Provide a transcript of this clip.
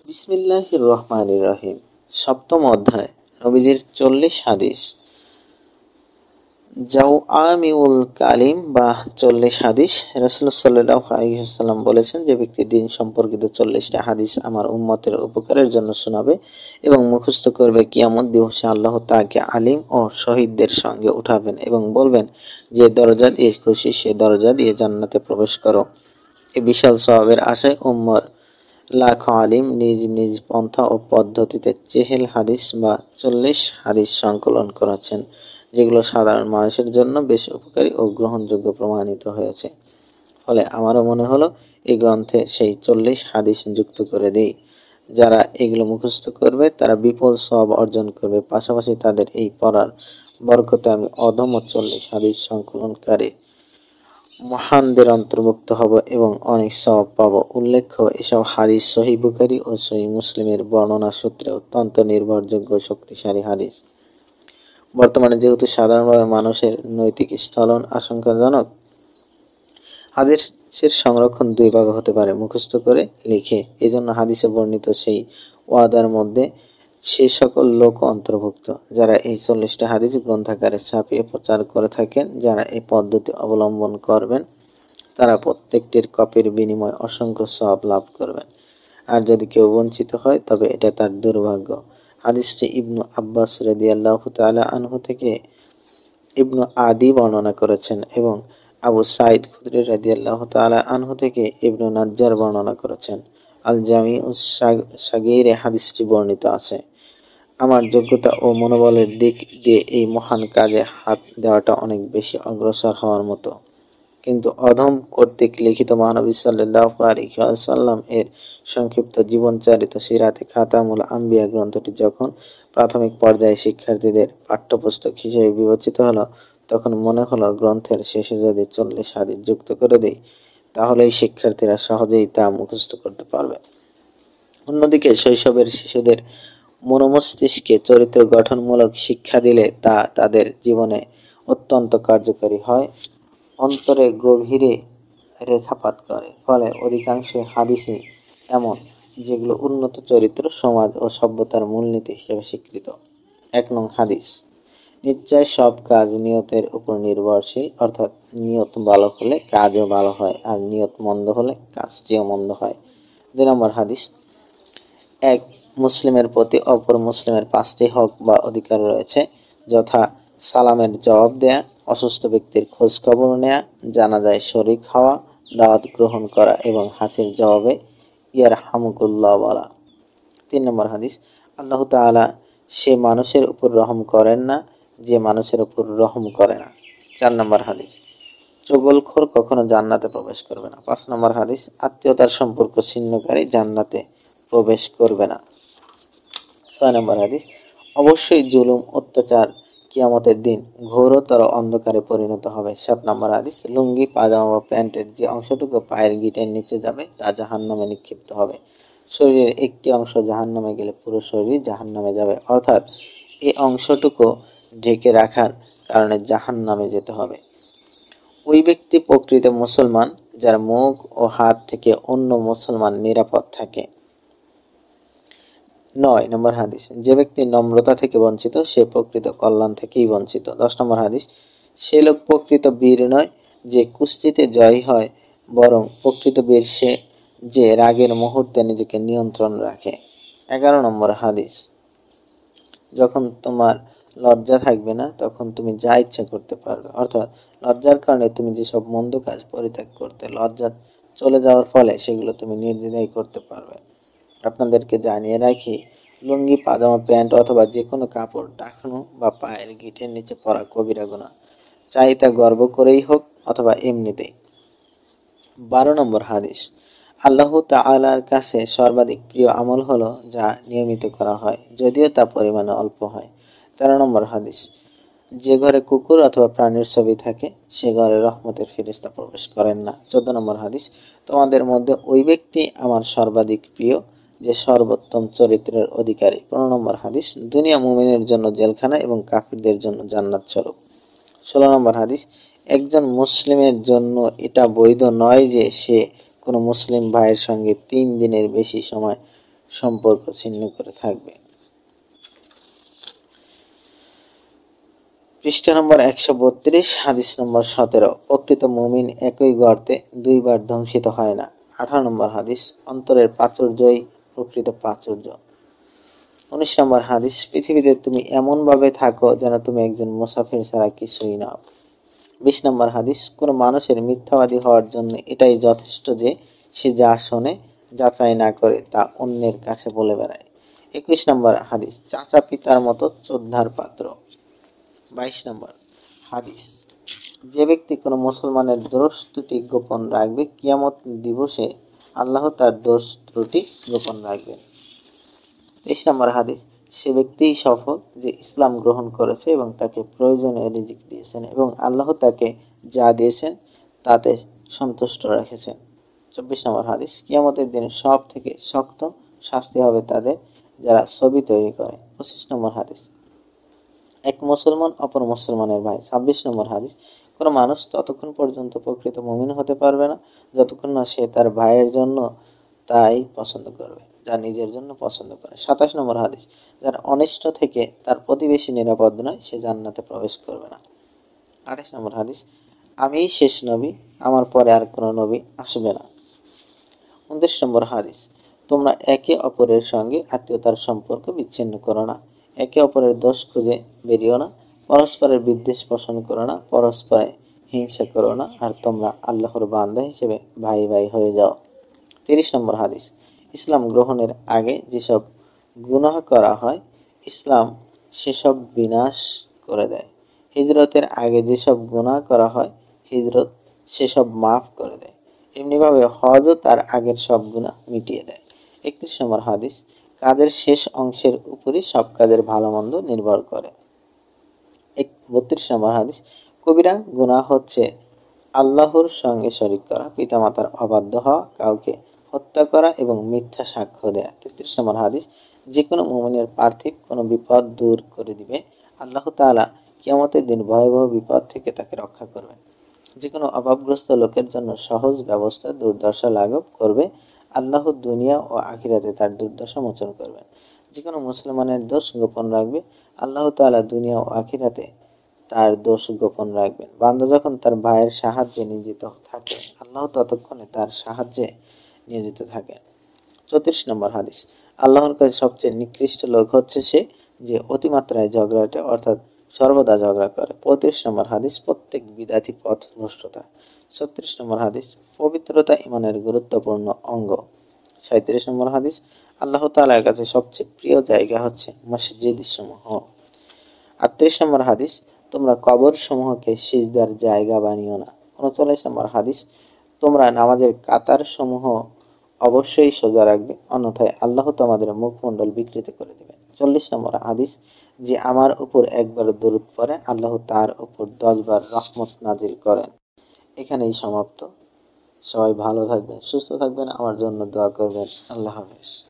বিসমিল্লাহির রহমানির রহিম। সপ্তম অধ্যায়, নবীজির 40 হাদিস। জাওয়ামিউল কালিম বা 40 হাদিস। রাসূলুল্লাহ সাল্লাল্লাহু আলাইহি ওয়াসাল্লাম বলেছেন, যে ব্যক্তি দিন সম্পর্কিত 40টা হাদিস আমার উম্মতের উপকারের জন্য শোনাবে এবং মুখস্থ করবে, কিয়ামত দিবসে আল্লাহ তাকে আলিম ও শহীদদের সঙ্গে উঠাবেন এবং বলবেন, যে দরজা দিয়ে খুশি সে দরজা দিয়ে জান্নাতে প্রবেশ করো। এই বিশাল সওয়াবের আশায় উম্মর লাখ আলিম নিজ নিজ পন্থা ও পদ্ধতিতে চেহেল হাদিস বা 40 হাদিস সংকলন করেছেন, যেগুলো সাধারণ মানুষের জন্য বেশ উপকারী ও গ্রহণযোগ্য প্রমাণিত হয়েছে। ফলে আমারও মনে হলো এই গ্রন্থে সেই 40 হাদিস যুক্ত করে দেই। যারা এগুলো মুখস্থ করবে তারা বিপুল সওয়াব অর্জন করবে, পাশাপাশি তাদের এই পড়ার বরকতে আমি অদম্য 40 হাদিস সংকলনকারী মহানদের অন্তর্ভুক্ত হব এবং অনেক সওয়াব পাব। উল্লেখ্য, এসব হাদিস সহিহ বুখারী ও সহিহ মুসলিমের বর্ণনা সূত্রে অত্যন্ত নির্ভরযোগ্য শক্তিশালী হাদিস। বর্তমানে যেহেতু সাধারণভাবে মানুষের নৈতিক স্থলন আশঙ্কাজনক, হাদিসের সংরক্ষণ দুই ভাগে হতে পারে: মুখস্থ করে, লিখে। এজন্য হাদিসে বর্ণিত সেই ওয়াদার মধ্যে সে সকল লোক অন্তর্ভুক্ত যারা এই 40টা হাদিস গ্রন্থাকারে ছাপিয়ে প্রচার করে থাকেন। যারা এই পদ্ধতি অবলম্বন করবেন তারা প্রত্যেকটির কপির বিনিময়ে অসংখ্য সওয়াব লাভ করবেন। আর যদি কেউ বঞ্চিত হয় তবে এটা তার দুর্ভাগ্য। হাদিসটি ইবনু আব্বাস রাদিয়াল্লাহু তাআলা আনহু থেকে ইবনু আদি বর্ণনা করেছেন এবং আবু সাঈদ খুদরি রাদিয়াল্লাহু তাআলা আনহু থেকে ইবনু নাজ্জার বর্ণনা করেছেন। আল জামিউস সাগীরে হাদিসটি বর্ণিত আছে। আমার যোগ্যতা ও মনোবলের দিক দিয়ে এই মহান কাজে হাত দেওয়াটা অনেক বেশি অগ্রসর হওয়ার মতো, কিন্তু অধম কর্তৃক লিখিত মহানবী সাল্লাল্লাহু আলাইহি ওয়াসাল্লাম এর সংক্ষিপ্ত জীবনচরিত সিরাতে খাতামুল আম্বিয়া গ্রন্থটি যখন প্রাথমিক পর্যায়ে শিক্ষার্থীদের পাঠ্যপুস্তক হিসেবে বিবেচিত হলো, তখন মনে হলো গ্রন্থের শেষে যদি 40 হাদিস যুক্ত করে দেই তাহলেই শিক্ষার্থীরা সহজেই তা মুখস্থ করতে পারবে। অন্যদিকে শৈশবের শিশুদের মনোমস্তিষ্কে চরিত্র গঠনমূলক শিক্ষা দিলে তা তাদের জীবনে অত্যন্ত কার্যকরী হয়, অন্তরে গভীরে রেখাপাত করে। ফলে অধিকাংশ হাদিসই এমন যেগুলো উন্নত চরিত্র, সমাজ ও সভ্যতার মূলনীতি হিসেবে স্বীকৃত। 1 নং হাদিস। নিশ্চয় সব কাজ নিয়তের উপর নির্ভরশীল, অর্থাৎ নিয়ত ভালো হলে কাজও ভালো হয়, আর নিয়ত মন্দ হলে কাজটিও মন্দ হয়। 2 নম্বর হাদিস। 1 মুসলিমের প্রতি অপর মুসলিমের 5টি হক বা অধিকার রয়েছে, যথা সালামের জবাব দেয়া, অসুস্থ ব্যক্তির খোঁজ খবর নেয়া, জানাজায় শরীক হওয়া, দাওয়াত গ্রহণ করা এবং হাসির জবাবে ইয়ারহামুকুল্লাহ বলা। 3 নম্বর হাদিস। আল্লাহ তাআলা সে মানুষের উপর রহম করেন না যে মানুষের উপর রহম করে না। 4 নম্বর হাদিস। চগলখোর কখনো জান্নাতে প্রবেশ করবে না। 5 নম্বর হাদিস। আত্মীয়তার সম্পর্ক ছিন্নকারী জান্নাতে প্রবেশ করবে না। 6 নম্বর হাদিস। অবশ্যই জুলুম অত্যাচার কিয়ামতের দিন ঘোরতর অন্ধকারে পরিণত হবে। 7 নম্বর হাদিস। লুঙ্গি, পাজামা বা প্যান্টের যে অংশটুকু পায়ের গিঁটের নিচে যাবে তা জাহান্নামে নিক্ষিপ্ত হবে। শরীরের একটি অংশ জাহান্নামে গেলে পুরো শরীর জাহান্নামে যাবে, অর্থাৎ এই অংশটুকু ঢেকে রাখার কারণে জাহান্নামে যেতে হবে। ওই ব্যক্তি প্রকৃত মুসলমান যার মুখ ও হাত থেকে অন্য মুসলমান নিরাপদ থাকে। 9 নম্বর হাদিস। যে ব্যক্তি নম্রতা থেকে বঞ্চিত সে প্রকৃত কল্যাণ থেকেই বঞ্চিত। 10 নম্বর হাদিস। সে লোক প্রকৃত বীর নয় যে কুস্তিতে জয়ী হয়, বরং প্রকৃত বীর সে যে রাগের মুহূর্তে নিজেকে নিয়ন্ত্রণ রাখে। 11 নম্বর হাদিস। যখন তোমার লজ্জা থাকবে না তখন তুমি যা ইচ্ছা করতে পারবে, অর্থাৎ লজ্জার কারণে তুমি যেসব মন্দ কাজ পরিত্যাগ করতে, লজ্জা চলে যাওয়ার ফলে সেগুলো তুমি নির্দ্বিধায় করতে পারবে। আপনাদেরকে জানিয়ে রাখি, লুঙ্গি, পাজামা, প্যান্ট অথবা যে কোনো কাপড় টাকনু বা পায়ের গিঁটের নিচে পরা কবিরা গুনাহ, চাই তা গর্ব করেই হোক অথবা এমনিতেই। 12 নম্বর হাদিস। আল্লাহ তাআলার কাছে সর্বাধিক প্রিয় আমল হলো যা নিয়মিত করা হয়, যদিও তা পরিমাণে অল্প হয়। 13 নম্বর হাদিস। যে ঘরে কুকুর অথবা প্রাণীর ছবি থাকে সে ঘরে রহমতের ফেরেশতা প্রবেশ করেন না। 14 নম্বর হাদিস। তোমাদের মধ্যে ওই ব্যক্তি আমার সর্বাধিক প্রিয় যে সর্বোত্তম চরিত্রের অধিকারী। 15 নম্বর হাদিস। দুনিয়া মুমিনের জন্য জেলখানা এবং কাফিরদের জন্য জান্নাত স্বরূপ। 16 নম্বর হাদিস। একজন মুসলিমের জন্য এটা বৈধ নয় যে সে কোনো মুসলিম ভাইয়ের সঙ্গে 3 দিনের বেশি সময় সম্পর্ক ছিন্ন করে থাকবে। পৃষ্ঠা নম্বর 132, হাদিস নম্বর 17। প্রকৃত মুমিন একই গর্তে দুইবার ধ্বংসিত হয় না। 18 নম্বর হাদিস। অন্তরের প্রাচুর্যই প্রকৃত প্রাচুর্য। 19 নম্বর হাদিস। পৃথিবীতে তুমি এমন ভাবে থাকো যেন তুমি একজন মুসাফির ছাড়া কিছুই না। 20 নম্বর হাদিস। কোন মানুষের মিথ্যাবাদী হওয়ার জন্য এটাই যথেষ্ট যে সে যা শোনে যাচাই না করে তা অন্যের কাছে বলে বেড়ায়। 21 নম্বর হাদিস। চাচা পিতার মতো শ্রদ্ধার পাত্র। 22 নম্বর হাদিস। যে ব্যক্তি কোনো মুসলমানের দোষ ত্রুটি গোপন রাখবে, কিয়ামত দিবসে আল্লাহ তার দোষ ত্রুটি গোপন রাখবেন। 23 নম্বর হাদিস। সে ব্যক্তিই সফল যে ইসলাম গ্রহণ করেছে এবং তাকে প্রয়োজনীয় রিজিক দিয়েছেন এবং আল্লাহ তাকে যা দিয়েছেন তাতে সন্তুষ্ট রেখেছেন। 24 নম্বর হাদিস। কিয়ামতের দিনে সব থেকে শক্ত শাস্তি হবে তাদের যারা ছবি তৈরি করে। 25 নম্বর হাদিস। এক মুসলমান অপর মুসলমানের ভাই। 26 নম্বর হাদিস। কোনো মানুষ ততক্ষণ পর্যন্ত প্রকৃত মুমিন হতে পারবে না যতক্ষণ না সে তার ভাইয়ের জন্য তাই পছন্দ করবে যা নিজের জন্য পছন্দ করে। 27 নম্বর হাদিস। যার অনিষ্ট থেকে তার প্রতিবেশী নিরাপদ নয় সে জান্নাতে প্রবেশ করবে না। 28 নম্বর হাদিস। আমিই শেষ নবী, আমার পরে আর কোনো নবী আসবে না। 29 নম্বর হাদিস। তোমরা একে অপরের সঙ্গে আত্মীয়তার সম্পর্ক বিচ্ছিন্ন করো না, একে অপরের দোষ খুঁজে বেরিও না, পরস্পরের বিদ্বেষ পোষণ করো না, পরস্পরে হিংসা করো না, আর তোমরা আল্লাহর বান্দা হিসেবে ভাই ভাই হয়ে যাও। 30 নম্বর হাদিস। ইসলাম গ্রহণের আগে যেসব গুনাহ করা হয় ইসলাম সেসব বিনাশ করে দেয়। হিজরতের আগে যেসব গুনাহ করা হয় হিজরত সেসব মাফ করে দেয়। এমনিভাবে হজও তার আগের সব গুনাহ মিটিয়ে দেয়। 31 নম্বর হাদিস। কাজের শেষ অংশের উপরই সব কাজের ভালো মন্দ নির্ভর করে। 32 নম্বর হাদিস। কবিরা গুনাহ হচ্ছে আল্লাহর সঙ্গে শরীক করা, পিতামাতার অবাধ্য হওয়া, কাউকে হত্যা করা এবং মিথ্যা সাক্ষ্য দেয়া। 33 নম্বর হাদিস। যে কোনো মুমিনের পার্থিব কোনো বিপদ দূর করে দিবে আল্লাহ তাআলা কিয়ামতের দিন ভয়াবহ বিপদ থেকে তাকে রক্ষা করবেন। যে কোনো অভাবগ্রস্ত লোকের জন্য সহজ ব্যবস্থা দুর্দশা লাঘব করবে আল্লাহ দুনিয়া ও আখিরাতে তার দুর্দশা মোচন করবেন। যে কোনো মুসলমানের দোষ গোপন রাখবে আল্লাহ তাআলা দুনিয়া ও আখিরাতে তার দোষ গোপন রাখবেন। বান্দা যখন তার ভাইয়ের সাহায্যে নিয়োজিত থাকে আল্লাহ ততক্ষণে তার সাহায্যে নিয়োজিত থাকেন। 34 নম্বর হাদিস। আল্লাহর কাছে সবচেয়ে নিকৃষ্ট লোক হচ্ছে সে যে অতিমাত্রায় ঝগড়াটে অর্থাৎ সর্বদা ঝগড়া করে। 35 নম্বর হাদিস। প্রত্যেক বিদাতি পথ ভ্রষ্টতা। 36 নম্বর হাদিস। পবিত্রতা ঈমানের গুরুত্বপূর্ণ অঙ্গ। 37 নম্বর হাদিস। আল্লাহ তাআলার কাছে সবচেয়ে প্রিয় জায়গা হচ্ছে মসজিদ সমূহ। 38 নম্বর হাদিস। তোমরা কবর সমূহকে সিজদার জায়গা বানিও না। 39 নম্বর হাদিস। তোমরা নামাজের কাতার সমূহ অবশ্যই সোজা রাখবে, অন্যথায় আল্লাহ তোমাদের মুখমণ্ডল বিকৃত করে দেবেন। 40 নম্বর হাদিস। যে আমার উপর একবার দরুদ পড়ে আল্লাহ তার উপর 10 বার রহমত নাজিল করেন। এখানেই সমাপ্ত। সবাই ভালো থাকবেন, সুস্থ থাকবেন, আমার জন্য দোয়া করবেন। আল্লাহ হাফেজ।